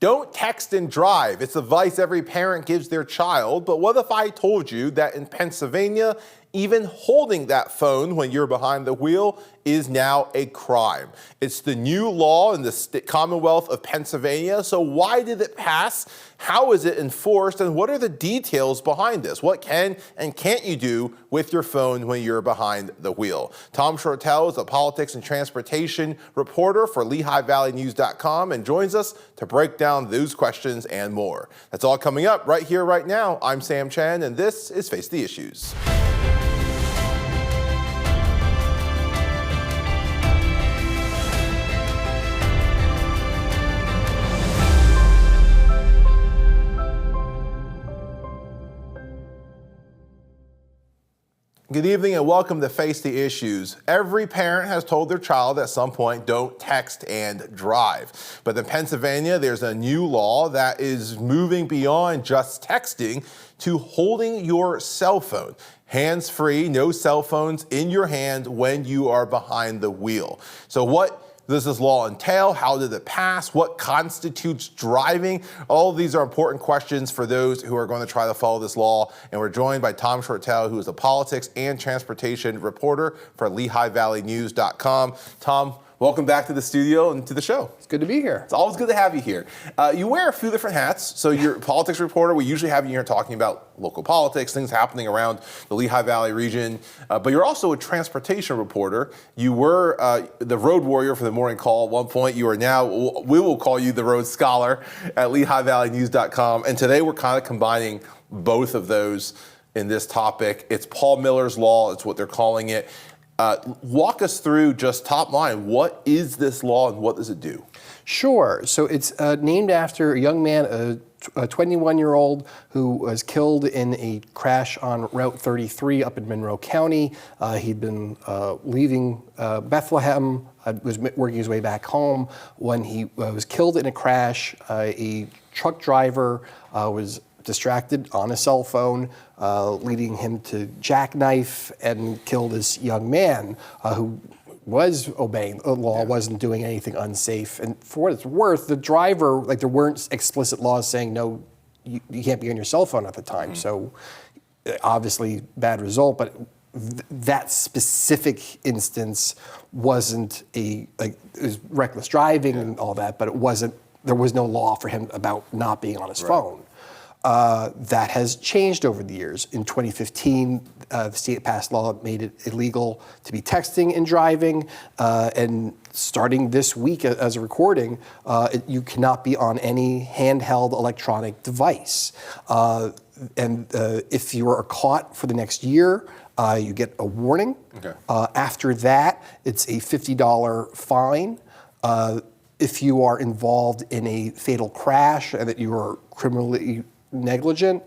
Don't text and drive. It's advice every parent gives their child. But what if I told you that in Pennsylvania, even holding that phone when you're behind the wheel is now a crime? It's the new law in the Commonwealth of Pennsylvania. So why did it pass? How is it enforced? And what are the details behind this? What can and can't you do with your phone when you're behind the wheel? Tom Shortell is a politics and transportation reporter for LehighValleyNews.com and joins us to break down those questions and more. That's all coming up right here, right now. I'm Sam Chen, and this is Face the Issues. Good evening and welcome to Face the Issues. Every parent has told their child at some point, don't text and drive. But in Pennsylvania, there's a new law that is moving beyond just texting to holding your cell phone. Hands-free, no cell phones in your hand when you are behind the wheel. So what does this law entail? How did it pass? What constitutes driving? All of these are important questions for those who are going to try to follow this law. And we're joined by Tom Shortell, who is a politics and transportation reporter for LehighValleyNews.com. Tom, welcome back to the studio and to the show. It's good to be here. It's always good to have you here. You wear a few different hats. So you're a politics reporter. We usually have you here talking about local politics, things happening around the Lehigh Valley region. But you're also a transportation reporter. You were the road warrior for the Morning Call at one point. You are now, we will call you the road scholar at LehighValleyNews.com. And today we're kind of combining both of those in this topic. It's Paul Miller's Law. It's what they're calling it. Walk us through just top line. What is this law and what does it do? Sure. So it's named after a young man, a 21-year-old who was killed in a crash on Route 33 up in Monroe County. He'd been leaving Bethlehem, was working his way back home when he was killed in a crash. A truck driver was distracted on a cell phone, leading him to jackknife and kill this young man who was obeying the law, wasn't doing anything unsafe. And for what it's worth, the driver, like there weren't explicit laws saying, no, you can't be on your cell phone at the time. So obviously bad result, but that specific instance wasn't it was reckless driving and all that, but there was no law for him about not being on his phone. That has changed over the years. In 2015, the state passed law that made it illegal to be texting and driving. And starting this week as a recording, you cannot be on any handheld electronic device. And if you are caught for the next year, you get a warning. Okay. After that, it's a $50 fine. If you are involved in a fatal crash and that you are criminally negligent,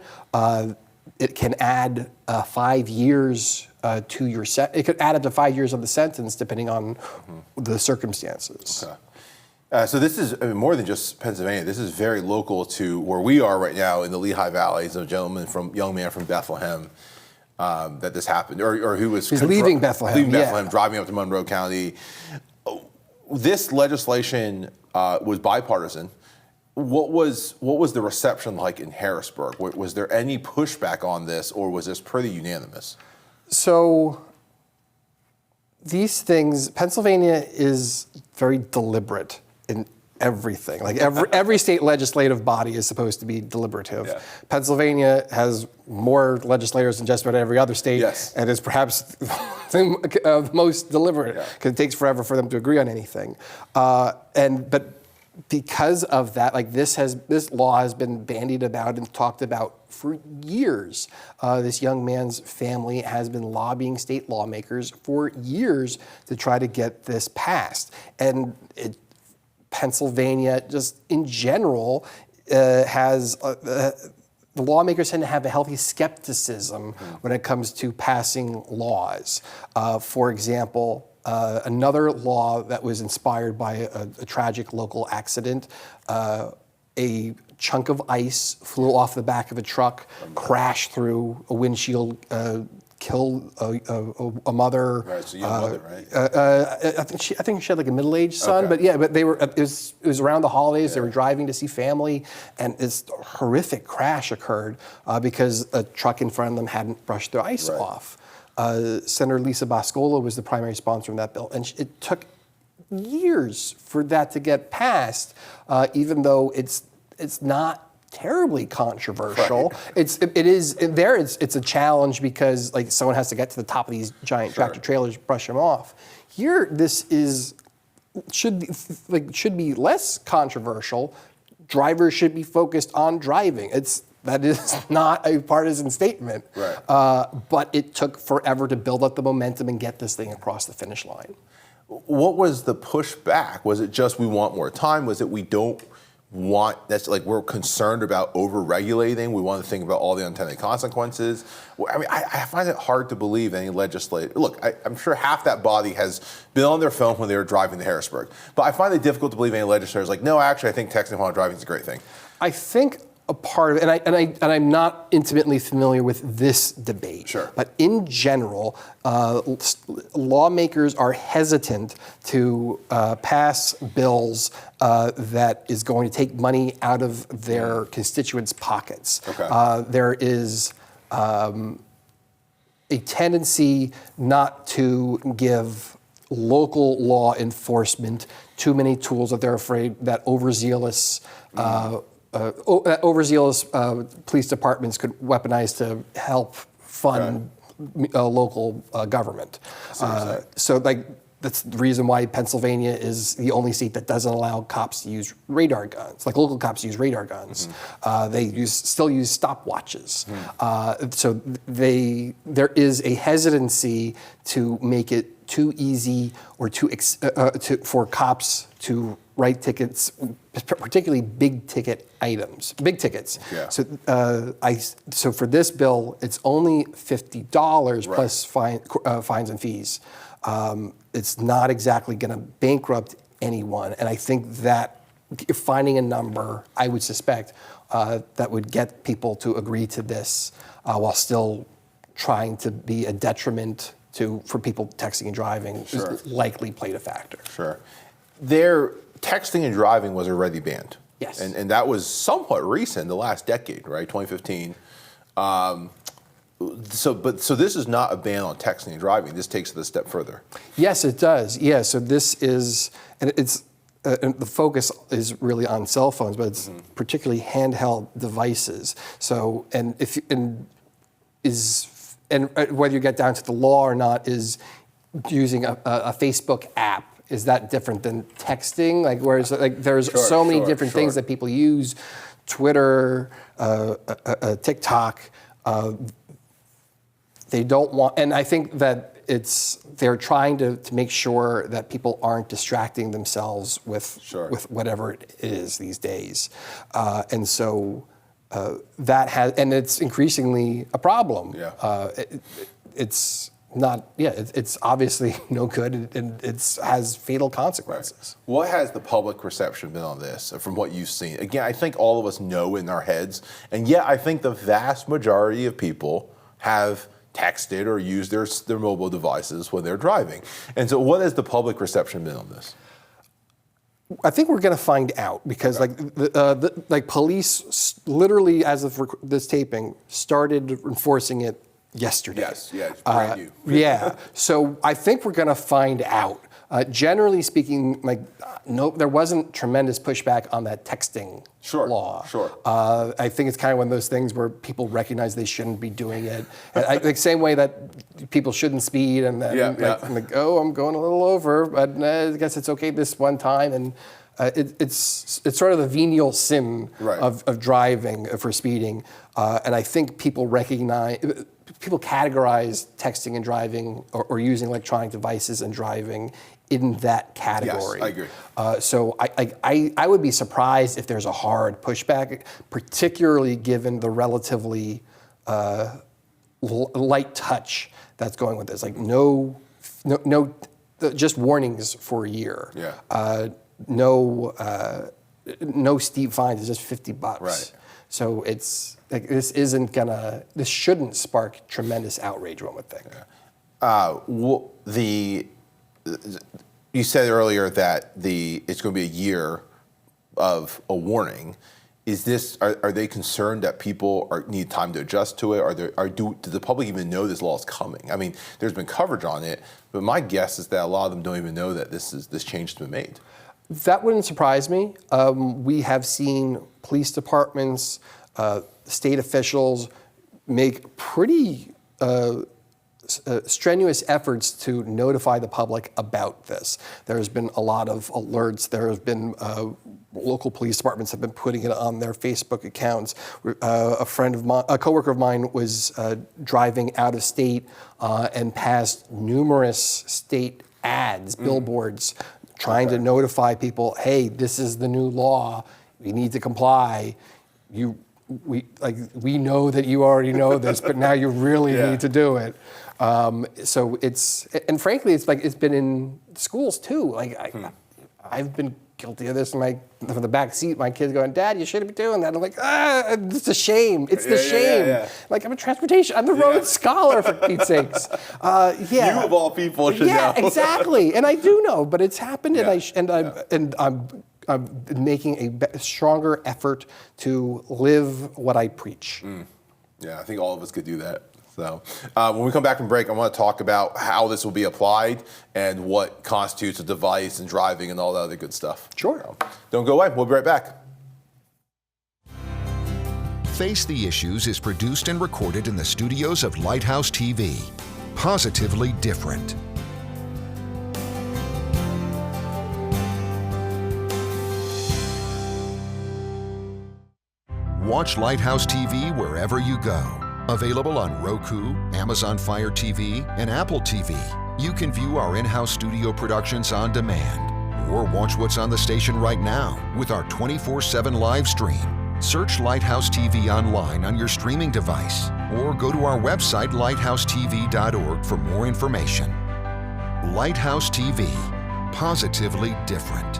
it can add 5 years to your it could add up to 5 years of the sentence depending on the circumstances. Okay. So this is more than just Pennsylvania. This is very local to where we are right now in the Lehigh Valley. It's a young man from Bethlehem that this happened, or who was leaving Bethlehem, driving up to Monroe County. This legislation was bipartisan. What was the reception like in Harrisburg? Was there any pushback on this, or was this pretty unanimous? So these things, Pennsylvania is very deliberate in everything. Like every state legislative body is supposed to be deliberative. Yeah. Pennsylvania has more legislators than just about every other state, and is perhaps the most deliberate because it takes forever for them to agree on anything. But because of that, like this law has been bandied about and talked about for years. This young man's family has been lobbying state lawmakers for years to try to get this passed. And Pennsylvania, just in general, has the lawmakers tend to have a healthy skepticism when it comes to passing laws. For example, another law that was inspired by a tragic local accident, a chunk of ice flew off the back of a truck, crashed through a windshield, killed a mother. Right, so you have a mother, right? I think she had like a middle-aged son, Okay. but yeah, but they were. It was around the holidays. They were driving to see family, and this horrific crash occurred because a truck in front of them hadn't brushed their ice Right. off. Senator Lisa Boscola was the primary sponsor of that bill, and it took years for that to get passed, even though it's not terribly controversial. Right. It's a challenge because like someone has to get to the top of these giant tractor trailers, brush them off. Here, this should be less controversial. Drivers should be focused on driving. That is not a partisan statement. Right. But it took forever to build up the momentum and get this thing across the finish line. What was the pushback? Was it just we want more time? Was it we don't want, that's like we're concerned about over-regulating, we want to think about all the unintended consequences? I mean, I find it hard to believe any legislator, look, I'm sure half that body has been on their phone when they were driving to Harrisburg, but I find it difficult to believe any legislator is like, no, actually, I think texting while driving is a great thing. I think a part of it, and I'm not intimately familiar with this debate. Sure. But in general, lawmakers are hesitant to pass bills that is going to take money out of their constituents' pockets. Okay. There is a tendency not to give local law enforcement too many tools that they're afraid that overzealous police departments could weaponize to help fund local government. So like that's the reason why Pennsylvania is the only state that doesn't allow cops to use radar guns. Like local cops use radar guns. They still use stopwatches. So there is a hesitancy to make it too easy or for cops to write tickets, particularly big tickets. Yeah. So for this bill, it's only $50 plus fines and fees. It's not exactly going to bankrupt anyone, and I think that finding a number, I would suspect, that would get people to agree to this while still trying to be a detriment for people texting and driving is likely played a factor. Sure. Their texting and driving was already banned. Yes. And that was somewhat recent, the last decade, right? 2015. So this is not a ban on texting and driving. This takes it a step further. Yes, it does. Yeah. So this is, and and the focus is really on cell phones, but it's particularly handheld devices. So, whether you get down to the law or not, is using a Facebook app. Is that different than texting? Like, whereas like there's so many different things that people use, Twitter, TikTok. They don't want, and I think that they're trying to make sure that people aren't distracting themselves with whatever it is these days, and so that has, and it's increasingly a problem. Yeah. It's not, it's obviously no good, and it has fatal consequences. Right. What has the public reception been on this from what you've seen? Again, I think all of us know in our heads, and yet I think the vast majority of people have texted or used their mobile devices when they're driving. And so what has the public reception been on this? I think we're going to find out because like police literally, as of this taping, started enforcing it yesterday. Yes, yeah, it's brand new. Yeah, so I think we're going to find out. Generally speaking, no, there wasn't tremendous pushback on that texting law. Sure. I think it's kind of one of those things where people recognize they shouldn't be doing it. Like same way that people shouldn't speed, and then I'm going a little over, but I guess it's okay this one time. And it's sort of the venial sin of driving for speeding. And I think people categorize texting and driving or using electronic devices and driving in that category. Yes, I agree. So I would be surprised if there's a hard pushback, particularly given the relatively light touch that's going with this. Like no, just warnings for a year. Yeah. No steep fines. It's just $50. Right. So it's like this shouldn't spark tremendous outrage, one would think. You said earlier that it's going to be a year of a warning. Are they concerned that people need time to adjust to it? Does the public even know this law is coming? I mean, there's been coverage on it, but my guess is that a lot of them don't even know that this change has been made. That wouldn't surprise me. We have seen police departments, state officials make pretty strenuous efforts to notify the public about this. There's been a lot of alerts. There have been local police departments have been putting it on their Facebook accounts. A coworker of mine was driving out of state and passed numerous state ads, billboards, trying to notify people, hey, this is the new law. You need to comply. We know that you already know this, but now you really need to do it. So and frankly, it's been in schools too. I've been guilty of this from the back seat. My kids going, Dad, you shouldn't be doing that. I'm like, it's a shame. It's the shame. Yeah. Like I'm the Rhodes Scholar for Pete's sakes. You of all people should know. Yeah, exactly. And I do know, but it's happened, and I'm making a stronger effort to live what I preach. Yeah, I think all of us could do that. So when we come back from break, I want to talk about how this will be applied and what constitutes a device and driving and all that other good stuff. Sure. So, don't go away. We'll be right back. Face the Issues is produced and recorded in the studios of Lighthouse TV. Positively different. Watch Lighthouse TV wherever you go. Available on Roku, Amazon Fire TV, and Apple TV. You can view our in-house studio productions on demand, or watch what's on the station right now with our 24/7 live stream. Search Lighthouse TV online on your streaming device, or go to our website lighthousetv.org for more information. Lighthouse TV, positively different.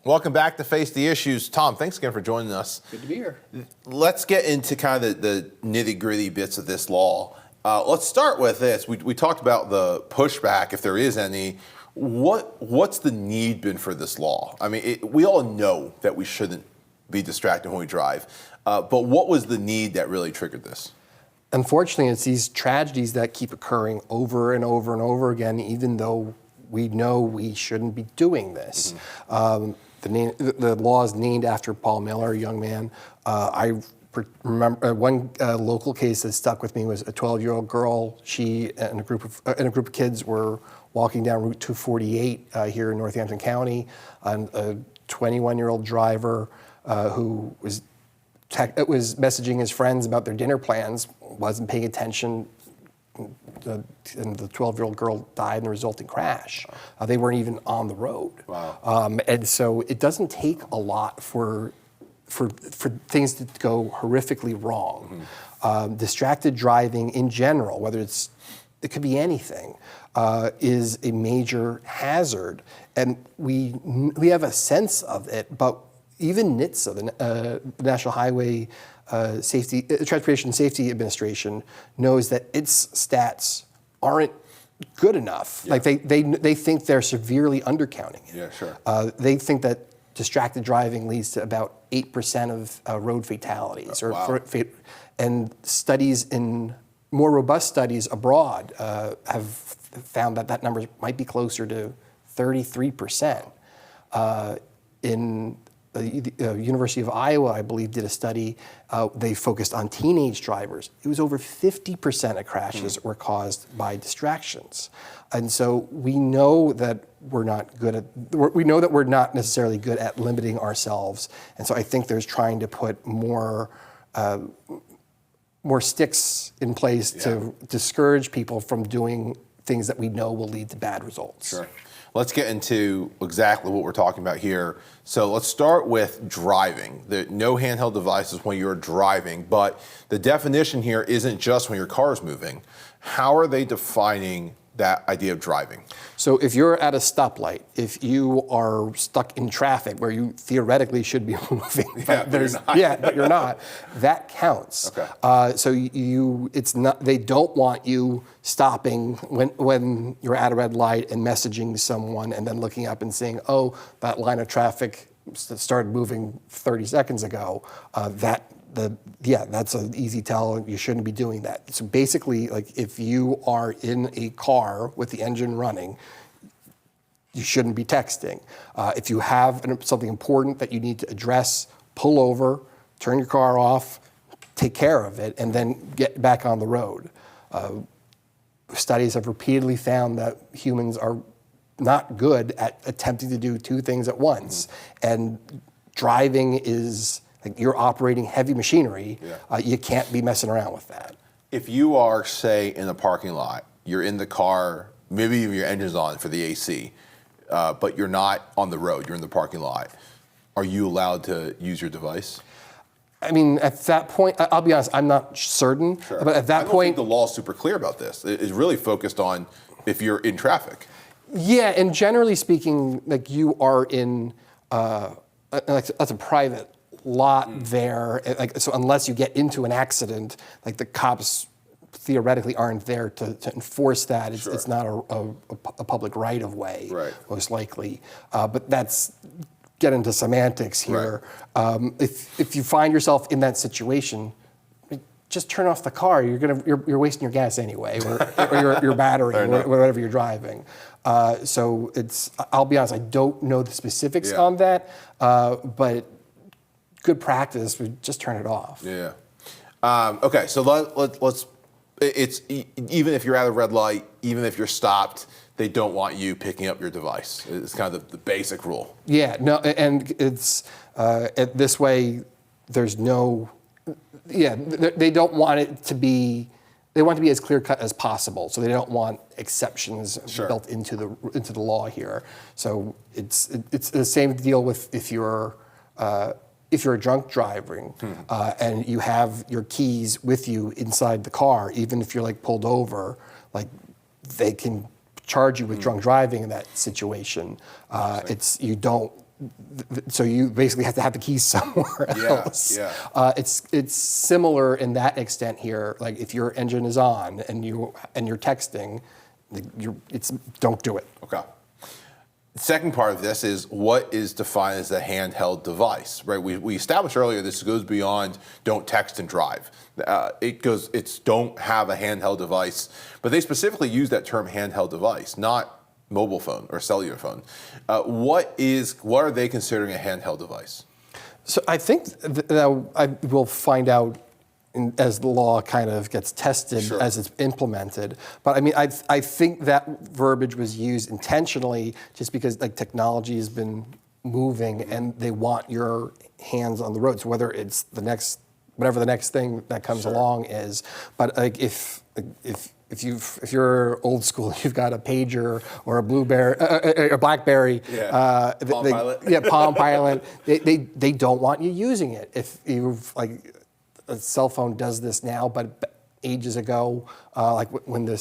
Welcome back to Face the Issues. Tom, thanks again for joining us. Good to be here. Let's get into kind of the nitty-gritty bits of this law. Let's start with this. We talked about the pushback, if there is any. What's the need been for this law? I mean, we all know that we shouldn't be distracted when we drive, but what was the need that really triggered this? Unfortunately, it's these tragedies that keep occurring over and over and over again, even though we know we shouldn't be doing this. The law is named after Paul Miller, a young man. I remember one local case that stuck with me was a 12-year-old girl. She and a group of kids were walking down Route 248 here in Northampton County, and a 21-year-old driver who was messaging his friends about their dinner plans, wasn't paying attention. And the 12-year-old girl died in the resulting crash. They weren't even on the road. Wow. And so it doesn't take a lot for things to go horrifically wrong. Distracted driving in general, it could be anything, is a major hazard. And we have a sense of it, but even NHTSA, the National Highway Transportation Safety Administration, knows that its stats aren't good enough. Yeah. Like they think they're severely undercounting it. Yeah, sure. They think that distracted driving leads to about 8% of road fatalities. Wow. And studies more robust studies abroad have found that number might be closer to 33%. In the University of Iowa, I believe, did a study. They focused on teenage drivers. It was over 50% of crashes were caused by distractions. And so we know that we're not necessarily good at limiting ourselves. And so I think there's trying to put more sticks in place to discourage people from doing things that we know will lead to bad results. Sure. Let's get into exactly what we're talking about here. So let's start with driving. No handheld devices when you're driving, but the definition here isn't just when your car is moving. How are they defining that idea of driving? So if you're at a stoplight, if you are stuck in traffic where you theoretically should be moving, but you're not, that counts. Okay. So it's not. They don't want you stopping when you're at a red light and messaging someone and then looking up and seeing, oh, that line of traffic started moving 30 seconds ago. That's an easy tell. You shouldn't be doing that. So basically, like if you are in a car with the engine running, you shouldn't be texting. If you have something important that you need to address, pull over, turn your car off, take care of it, and then get back on the road. Studies have repeatedly found that humans are not good at attempting to do two things at once, and driving is. Like you're operating heavy machinery, you can't be messing around with that. If you are, say, in a parking lot, you're in the car, maybe even your engine's on for the AC, but you're not on the road, you're in the parking lot, are you allowed to use your device? I mean, at that point, I'll be honest, I'm not certain, Sure. but at that I don't point... think the law is super clear about this. It's really focused on if you're in traffic. Yeah, and generally speaking, like you are in, that's a private lot there, like so unless you get into an accident, like the cops theoretically aren't there to enforce that. It's not a public right of way, most likely. But that's get into semantics here. Right. If you find yourself in that situation, just turn off the car. You're wasting your gas anyway, or your battery, or whatever you're driving. So I'll be honest, I don't know the specifics on that, but good practice would just turn it off. Yeah. Okay, so let's. It's even if you're at a red light, even if you're stopped, they don't want you picking up your device. It's kind of the basic rule. Yeah. No, and it's this way. There's no. Yeah, they don't want it to be. They want it to be as clear cut as possible. So they don't want exceptions built into the law here. So it's the same deal with if you're drunk driving and you have your keys with you inside the car, even if you're like pulled over, like they can charge you with drunk driving in that situation. So you basically have to have the keys somewhere else. Yeah. It's similar in that extent here. Like if your engine is on and you're texting, don't do it. Okay. The second part of this is what is defined as a handheld device, right? We established earlier this goes beyond don't text and drive. It's don't have a handheld device, but they specifically use that term handheld device, not mobile phone or cellular phone. What are they considering a handheld device? So I think that I will find out as the law kind of gets tested as it's implemented. But I mean, I think that verbiage was used intentionally just because like technology has been moving and they want your hands on the road. So whether it's whatever the next thing that comes along is, but like if you're old school, you've got a pager or a BlackBerry, Palm Pilot. Palm Pilot. They don't want you using it. If you've like a cell phone does this now, but ages ago, like when the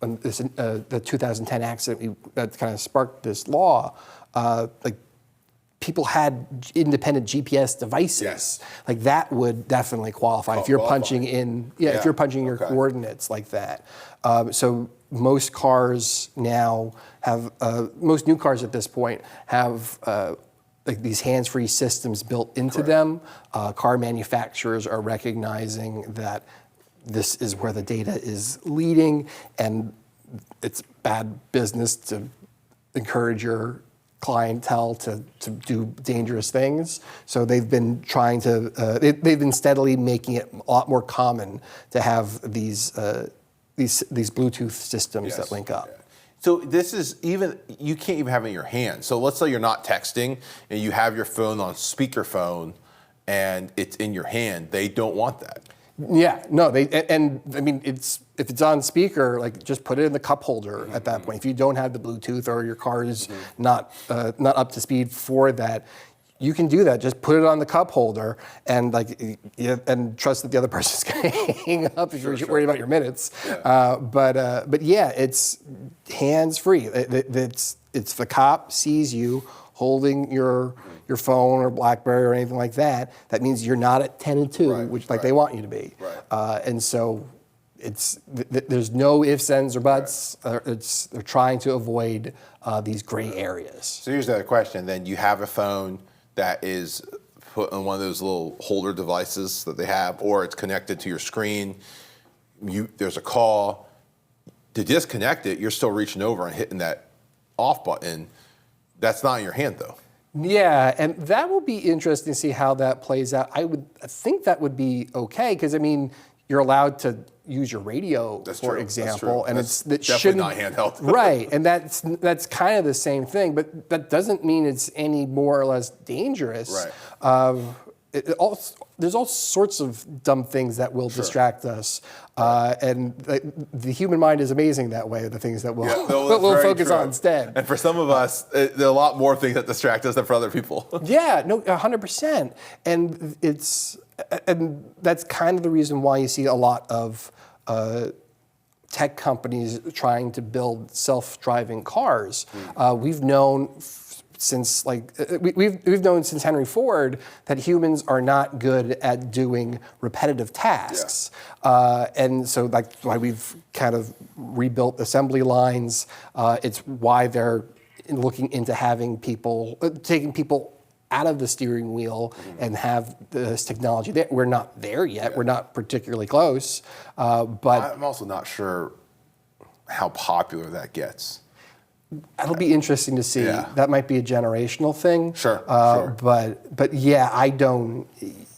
2010 accident that kind of sparked this law, like people had independent GPS devices. Like that would definitely qualify if you're punching in. If you're punching your coordinates like that. So most cars now have, most new cars at this point have like these hands-free systems built into them. Car manufacturers are recognizing that this is where the data is leading, and it's bad business to encourage your clientele to do dangerous things. So they've been trying to, they've been steadily making it a lot more common to have these Bluetooth systems that link up. So this is you can't even have it in your hand. So let's say you're not texting and you have your phone on speakerphone and it's in your hand. They don't want that. Yeah, no, and I mean, if it's on speaker, like just put it in the cup holder at that point. If you don't have the Bluetooth or your car is not up to speed for that, you can do that. Just put it on the cup holder and and trust that the other person's going to hang up if you're worried about your minutes. Yeah. But yeah, it's hands free. It's the cop sees you holding your phone or BlackBerry or anything like that. That means you're not at 10 and 2, which they want you to be. Right. And so there's no ifs, ands, or buts. They're trying to avoid these gray areas. So here's the other question. Then you have a phone that is put on one of those little holder devices that they have, or it's connected to your screen. There's a call. To disconnect it, you're still reaching over and hitting that off button. That's not in your hand, though. Yeah, and that will be interesting to see how that plays out. I think that would be okay, because I mean, you're allowed to use your radio, for example, and that's it definitely shouldn't, not handheld. Right, and that's kind of the same thing, but that doesn't mean it's any more or less dangerous. Right. There's all sorts of dumb things that will distract us, and the human mind is amazing that way. The things that we'll focus on instead. And for some of us, there are a lot more things that distract us than for other people. Yeah, no, 100%, and that's kind of the reason why you see a lot of tech companies trying to build self-driving cars. We've known since we've known since Henry Ford that humans are not good at doing repetitive tasks, and so that's why we've kind of rebuilt assembly lines. It's why they're looking into having people taking people out of the steering wheel and have this technology. We're not there yet. Yeah. We're not particularly close, but I'm also not sure how popular that gets. It'll be interesting to see. Yeah. That might be a generational thing. Sure. But yeah, I don't.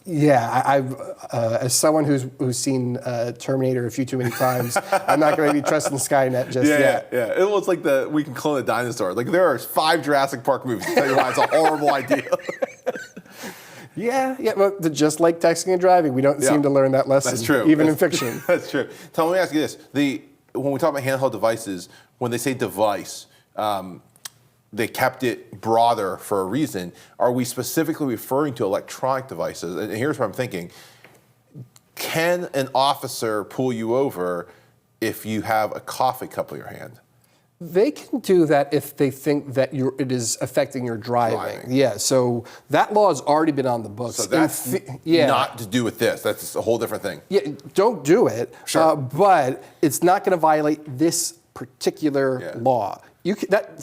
Yeah, I've as someone who's seen Terminator a few too many times, I'm not going to be trusting Skynet just yet. Yeah. It was like we can clone a dinosaur. Like there are 5 Jurassic Park movies to tell you why it's a horrible idea. Yeah, but just like texting and driving, we don't seem to learn that lesson. That's true. Even in fiction. That's true. Tom, let me ask you this: when we talk about handheld devices, when they say device, they kept it broader for a reason. Are we specifically referring to electronic devices? And here's what I'm thinking. Can an officer pull you over if you have a coffee cup in your hand? They can do that if they think that it is affecting your driving. Yeah, so that law has already been on the books. So that's not to do with this. That's a whole different thing. Yeah, don't do it. Sure. But it's not going to violate this particular law.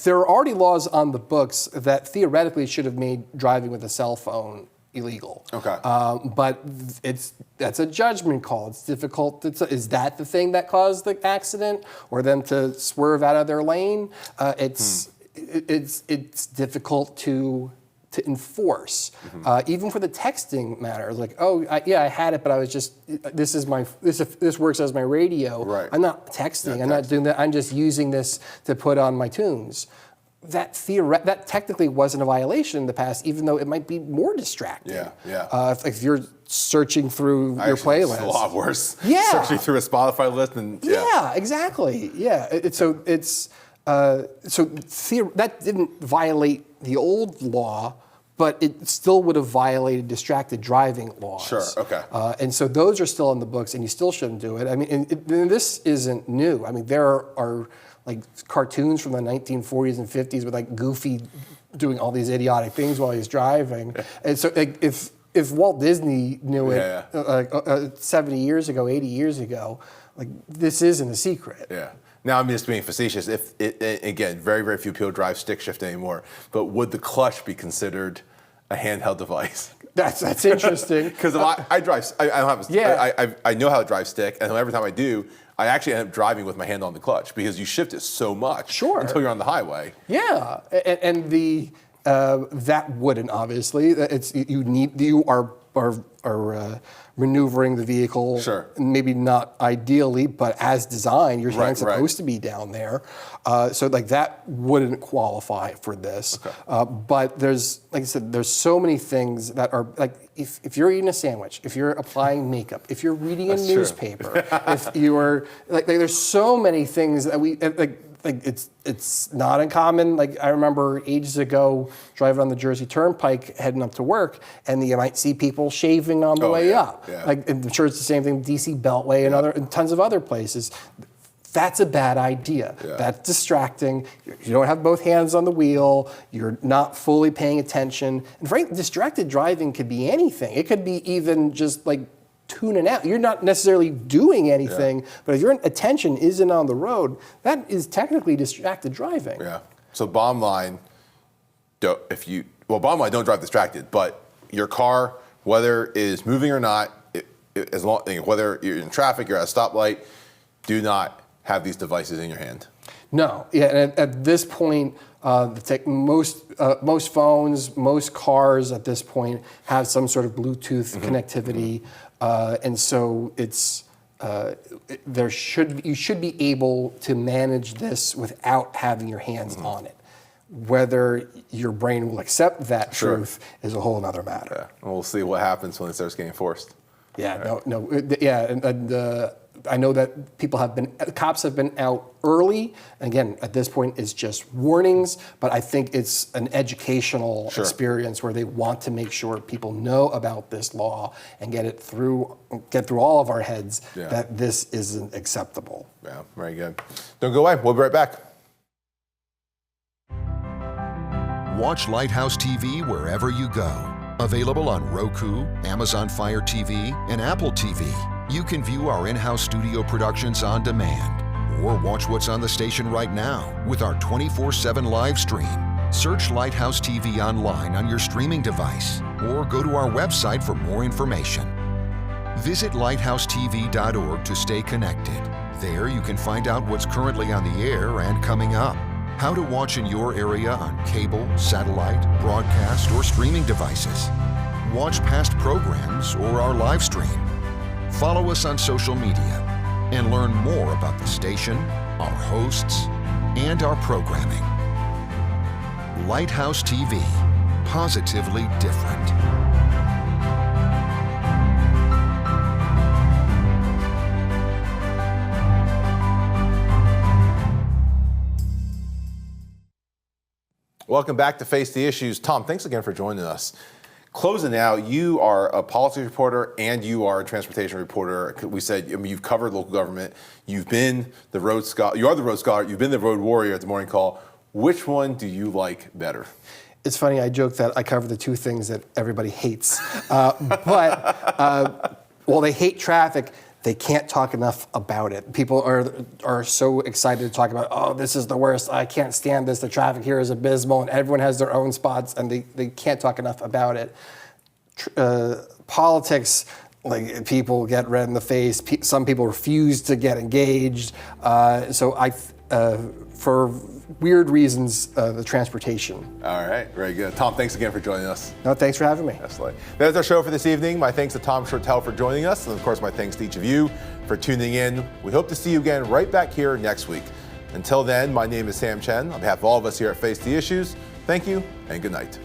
There are already laws on the books that theoretically should have made driving with a cell phone illegal. Okay. But that's a judgment call. It's difficult. Is that the thing that caused the accident, or them to swerve out of their lane? It's difficult to enforce, even for the texting matter. Like, I had it, but I was just this works as my radio. Right. I'm not texting. I'm not doing that. I'm just using this to put on my tunes. That technically wasn't a violation in the past, even though it might be more distracting. Yeah. If you're searching through your playlist, it's a lot worse. Yeah. Searching through a Spotify list and yeah, exactly. Yeah. That didn't violate the old law, but it still would have violated distracted driving laws. Sure. Okay. And so those are still in the books, and you still shouldn't do it. I mean, and this isn't new. I mean, there are like cartoons from the 1940s and 50s with like Goofy doing all these idiotic things while he's driving. And so if Walt Disney knew it 70 years ago, 80 years ago, like this isn't a secret. Yeah. Now I'm just being facetious. Again, very, very few people drive stick shift anymore, but would the clutch be considered a handheld device? That's interesting. Because I drive, I don't have. I know how to drive stick, and every time I do, I actually end up driving with my hand on the clutch because you shift it so much until you're on the highway. Yeah, and That wouldn't, obviously. You are maneuvering the vehicle. Sure. Maybe not ideally, but as designed, your hand's Right. supposed to be down there. So like that wouldn't qualify for this. Okay. But there's, like I said, there's so many things that are like, if you're eating a sandwich, if you're applying makeup, if you're reading a That's true. newspaper, if you're like there's so many things that we like it's not uncommon. Like I remember ages ago driving on the Jersey Turnpike heading up to work, and you might see people shaving on the way yeah, up. yeah. Like I'm sure it's the same thing, DC Beltway and tons of other places. That's a bad idea. Yeah. That's distracting. You don't have both hands on the wheel. You're not fully paying attention. And frankly, distracted driving could be anything. It could be even just like tuning out. You're not necessarily doing anything, but if your attention isn't on the road, that is technically distracted driving. Yeah. So bottom line, don't drive distracted, but your car, whether it is moving or not, whether you're in traffic, you're at a stoplight, do not have these devices in your hand. No, yeah, and at this point, most phones, most cars at this point have some sort of Bluetooth connectivity, and so it's you should be able to manage this without having your hands on it. Whether your brain will accept that truth is a whole other matter. Yeah. And we'll see what happens when it starts getting enforced. Yeah, and I know that cops have been out early. Again, at this point, it's just warnings, but I think it's an educational experience where they want to make sure people know about this law and get through all of our heads that this isn't acceptable. Yeah, very good. Don't go away. We'll be right back. Watch Lighthouse TV wherever you go. Available on Roku, Amazon Fire TV, and Apple TV. You can view our in-house studio productions on demand, or watch what's on the station right now with our 24/7 live stream. Search Lighthouse TV online on your streaming device, or go to our website for more information. Visit lighthousetv.org to stay connected. There you can find out what's currently on the air and coming up, how to watch in your area on cable, satellite, broadcast, or streaming devices. Watch past programs or our live stream. Follow us on social media and learn more about the station, our hosts, and our programming. Lighthouse TV, positively different. Welcome back to Face the Issues. Tom, thanks again for joining us. Closing out, you are a policy reporter and you are a transportation reporter. We said you've covered local government. You've been the road scholar. You are the road scholar. You've been the road warrior at the Morning Call. Which one do you like better? It's funny, I joke that I cover the two things that everybody hates. While they hate traffic, they can't talk enough about it. People are so excited to talk about, oh, this is the worst, I can't stand this, the traffic here is abysmal, and everyone has their own spots, and they can't talk enough about it. Politics, like people get red in the face, some people refuse to get engaged, for weird reasons, the transportation. All right, very good. Tom, thanks again for joining us. No, thanks for having me. Absolutely. That's our show for this evening. My thanks to Tom Shortell for joining us, and of course my thanks to each of you for tuning in. We hope to see you again right back here next week. Until then, my name is Sam Chen. On behalf of all of us here at Face the Issues, thank you and good night.